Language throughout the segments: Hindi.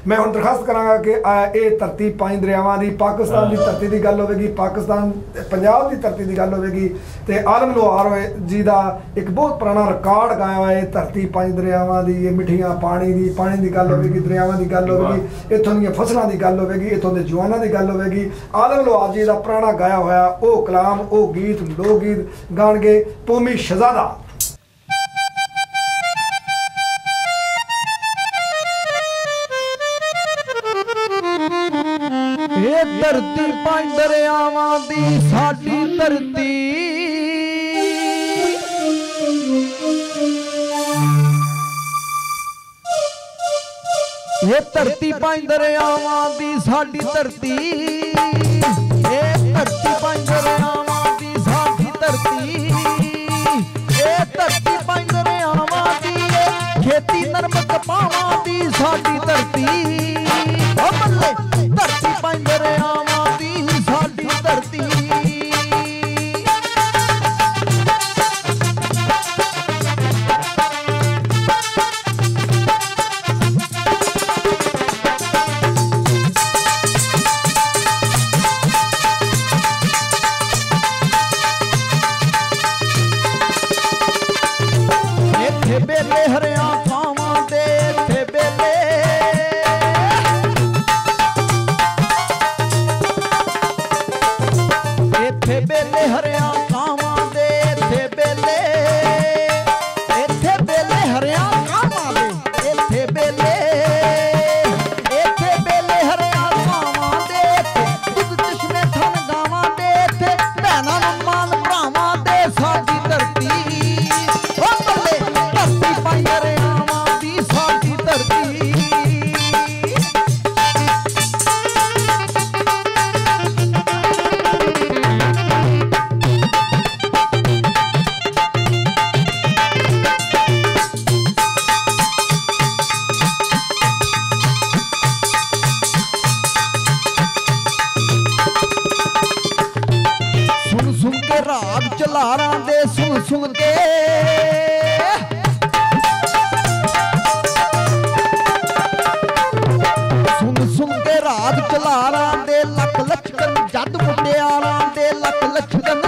मैं हुण दरखास्त करांगा कि ये धरती 5 दरियावां दी पाकिस्तान की धरती की गल होगी, पाकिस्तान पंजाब की धरती की गल होगी, तो आलम लोहार जी का एक बहुत पुराना रिकॉर्ड गाया हुआ है धरती 5 दरियावां दी, ये मिठियां पानी की गल होगी, दरियावां की गल होगी, इत्थों दी फसलों की गल होगी, इत्थों के जवानों की गल होगी। आलम लोहार जी का पुराना गाया होया वो कलाम वो गीत लोक गीत गाणगे कौमी शहजादा। ये धरती 5 दरियावां दी साडी धरती, ये धरती 5 दरियावां दी साडी धरती, ये धरती 5 दरियावां दी साडी धरती, ये धरती 5 दरियावां दी खेती नरम कपावां दी साडी धरती। धरती 5 दरियावां दी साडी धरती, इत्थे बेले हरियां कावां दे, इत्थे बेले बेले हरियां कावां दे, इत्थे बेले हरियां कावां दे, इत्थे बेले हरियां कावां दे, दुध चश्मे थन गावां दे, इत्थे भैनां नूं माल भरावां दे साडी धरती। ओ बल्ले धरती 5 दरियावां दी साडी धरती। सुन के राग चलारां दे सुन के, सुन के राग चलारां दे लख लचकन जद मुटियारां दे लख लचकन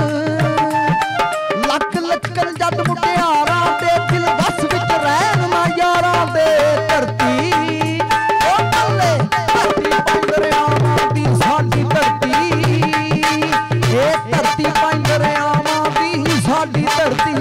जद मुटियारां दे दिल बस विच रहन ना यारां दे धरती। ओ बल्ले धरती 5 दरियावां दी साडी धरती, ये धरती 5 दरियावां दी साडी धरती।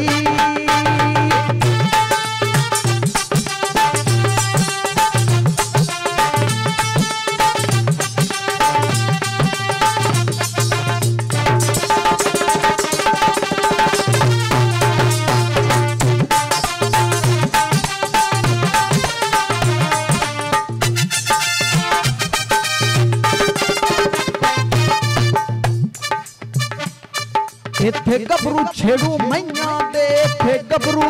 इत्थे गबरू छेड़ू मैयां दे, इत्थे गबरू